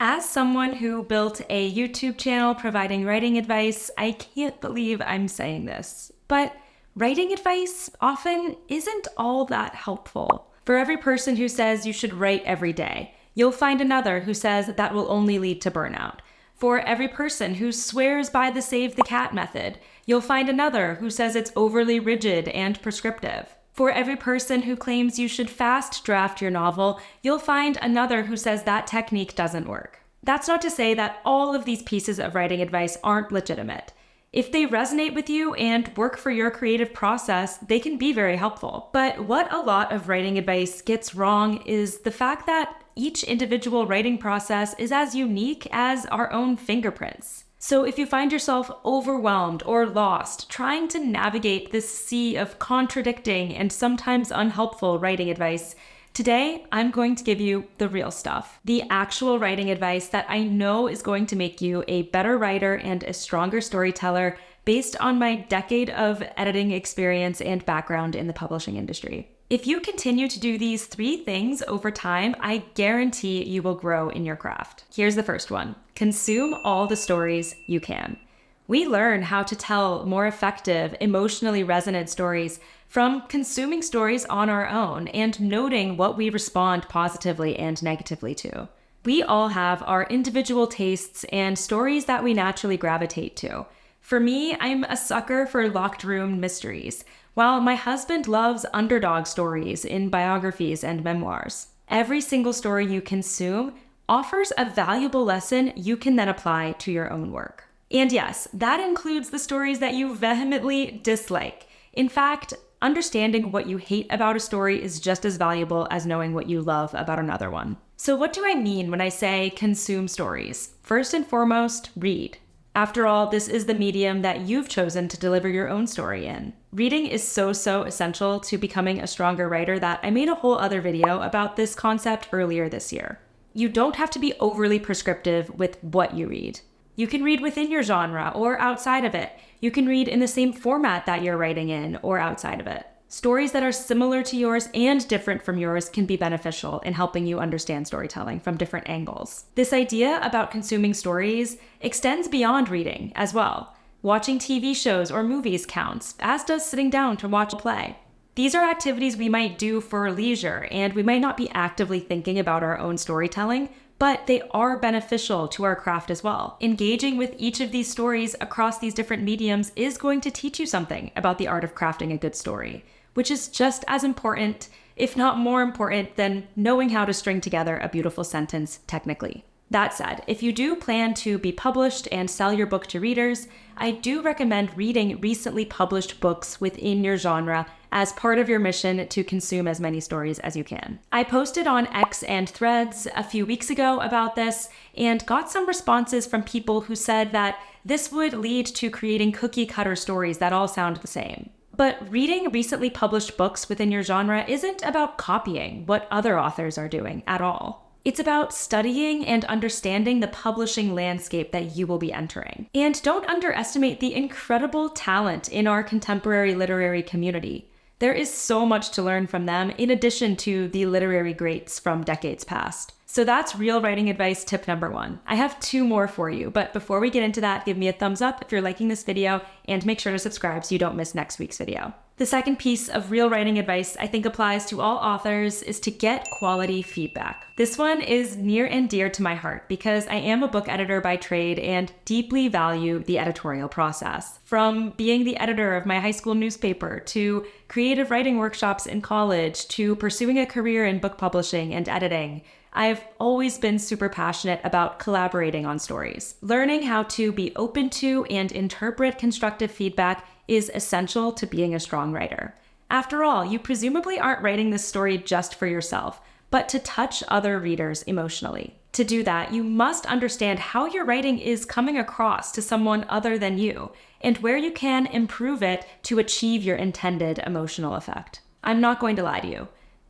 As someone who built a YouTube channel providing writing advice, I can't believe I'm saying this, but writing advice often isn't all that helpful. For every person who says you should write every day, you'll find another who says that will only lead to burnout. For every person who swears by the save the cat method, you'll find another who says it's overly rigid and prescriptive. For every person who claims you should fast draft your novel, you'll find another who says that technique doesn't work. That's not to say that all of these pieces of writing advice aren't legitimate. If they resonate with you and work for your creative process, they can be very helpful. But what a lot of writing advice gets wrong is the fact that each individual writing process is as unique as our own fingerprints. So if you find yourself overwhelmed or lost trying to navigate this sea of contradicting and sometimes unhelpful writing advice, today I'm going to give you the real stuff, the actual writing advice that I know is going to make you a better writer and a stronger storyteller based on my decade of editing experience and background in the publishing industry. If you continue to do these 3 things over time, I guarantee you will grow in your craft. Here's the first one. Consume all the stories you can. We learn how to tell more effective, emotionally resonant stories from consuming stories on our own and noting what we respond positively and negatively to. We all have our individual tastes and stories that we naturally gravitate to. For me, I'm a sucker for locked room mysteries, while my husband loves underdog stories in biographies and memoirs. Every single story you consume offers a valuable lesson you can then apply to your own work. And yes, that includes the stories that you vehemently dislike. In fact, understanding what you hate about a story is just as valuable as knowing what you love about another one. So what do I mean when I say consume stories? First and foremost, read. After all, this is the medium that you've chosen to deliver your own story in. Reading is so essential to becoming a stronger writer that I made a whole other video about this concept earlier this year. You don't have to be overly prescriptive with what you read. You can read within your genre or outside of it. You can read in the same format that you're writing in or outside of it. Stories that are similar to yours and different from yours can be beneficial in helping you understand storytelling from different angles. This idea about consuming stories extends beyond reading as well. Watching TV shows or movies counts, as does sitting down to watch a play. These are activities we might do for leisure, and we might not be actively thinking about our own storytelling, but they are beneficial to our craft as well. Engaging with each of these stories across these different mediums is going to teach you something about the art of crafting a good story, which is just as important, if not more important, than knowing how to string together a beautiful sentence technically. That said, if you do plan to be published and sell your book to readers, I do recommend reading recently published books within your genre as part of your mission to consume as many stories as you can. I posted on X and Threads a few weeks ago about this and got some responses from people who said that this would lead to creating cookie cutter stories that all sound the same. But reading recently published books within your genre isn't about copying what other authors are doing at all. It's about studying and understanding the publishing landscape that you will be entering. And don't underestimate the incredible talent in our contemporary literary community. There is so much to learn from them in addition to the literary greats from decades past. So that's real writing advice tip number 1. I have 2 more for you, but before we get into that, give me a thumbs up if you're liking this video and make sure to subscribe so you don't miss next week's video. The second piece of real writing advice I think applies to all authors is to get quality feedback. This one is near and dear to my heart because I am a book editor by trade and deeply value the editorial process. From being the editor of my high school newspaper to creative writing workshops in college to pursuing a career in book publishing and editing, I've always been super passionate about collaborating on stories. Learning how to be open to and interpret constructive feedback is essential to being a strong writer. After all, you presumably aren't writing this story just for yourself, but to touch other readers emotionally. To do that, you must understand how your writing is coming across to someone other than you, and where you can improve it to achieve your intended emotional effect. I'm not going to lie to you.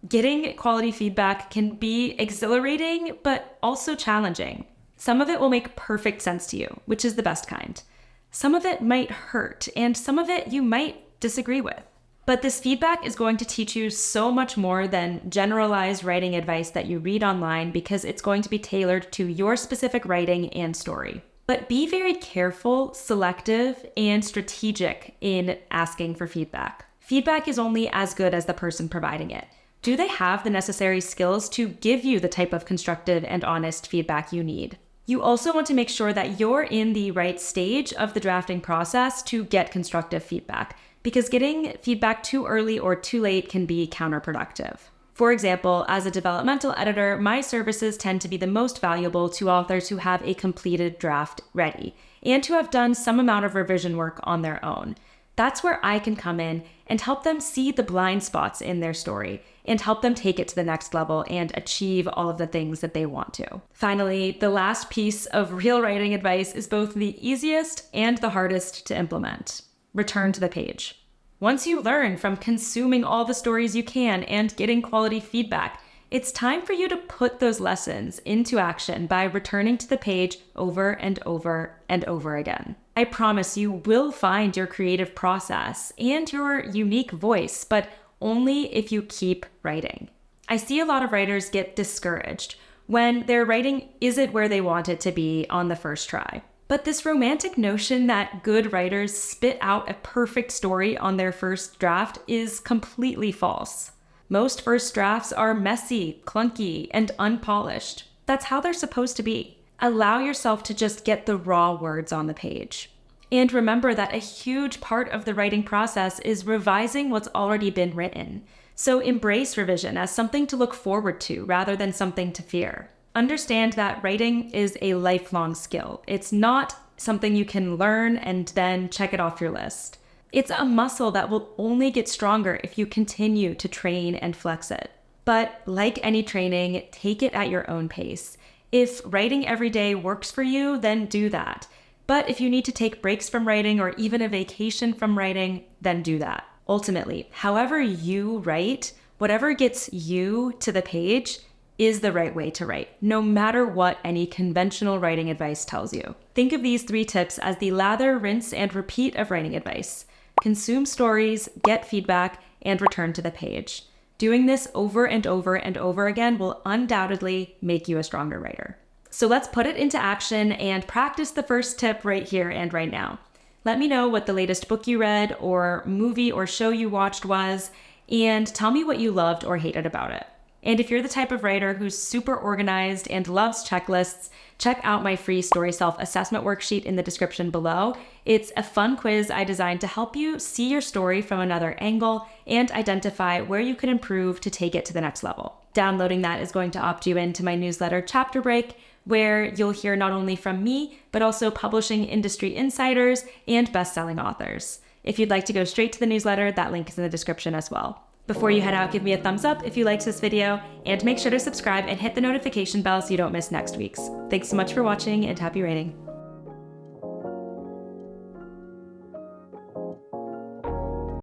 Getting quality feedback can be exhilarating, but also challenging. Some of it will make perfect sense to you, which is the best kind. Some of it might hurt, and some of it you might disagree with. But this feedback is going to teach you so much more than generalized writing advice that you read online, because it's going to be tailored to your specific writing and story. But be very careful, selective, and strategic in asking for feedback. Feedback is only as good as the person providing it. Do they have the necessary skills to give you the type of constructive and honest feedback you need? You also want to make sure that you're in the right stage of the drafting process to get constructive feedback, because getting feedback too early or too late can be counterproductive. For example, as a developmental editor, my services tend to be the most valuable to authors who have a completed draft ready and who have done some amount of revision work on their own. That's where I can come in and help them see the blind spots in their story and help them take it to the next level and achieve all of the things that they want to. Finally, the last piece of real writing advice is both the easiest and the hardest to implement. Return to the page. Once you learn from consuming all the stories you can and getting quality feedback, it's time for you to put those lessons into action by returning to the page over and over and over again. I promise you will find your creative process and your unique voice, but only if you keep writing. I see a lot of writers get discouraged when their writing isn't where they want it to be on the first try. But this romantic notion that good writers spit out a perfect story on their first draft is completely false. Most first drafts are messy, clunky, and unpolished. That's how they're supposed to be. Allow yourself to just get the raw words on the page. And remember that a huge part of the writing process is revising what's already been written. So embrace revision as something to look forward to rather than something to fear. Understand that writing is a lifelong skill. It's not something you can learn and then check it off your list. It's a muscle that will only get stronger if you continue to train and flex it. But like any training, take it at your own pace. If writing every day works for you, then do that. But if you need to take breaks from writing or even a vacation from writing, then do that. Ultimately, however you write, whatever gets you to the page is the right way to write, no matter what any conventional writing advice tells you. Think of these 3 tips as the lather, rinse, and repeat of writing advice. Consume stories, get feedback, and return to the page. Doing this over and over and over again will undoubtedly make you a stronger writer. So let's put it into action and practice the first tip right here and right now. Let me know what the latest book you read or movie or show you watched was, and tell me what you loved or hated about it. And if you're the type of writer who's super organized and loves checklists, check out my free story self-assessment worksheet in the description below. It's a fun quiz I designed to help you see your story from another angle and identify where you can improve to take it to the next level. Downloading that is going to opt you into my newsletter Chapter Break, where you'll hear not only from me, but also publishing industry insiders and best-selling authors. If you'd like to go straight to the newsletter, that link is in the description as well. Before you head out, give me a thumbs up if you liked this video, and make sure to subscribe and hit the notification bell so you don't miss next week's. Thanks so much for watching, and happy writing.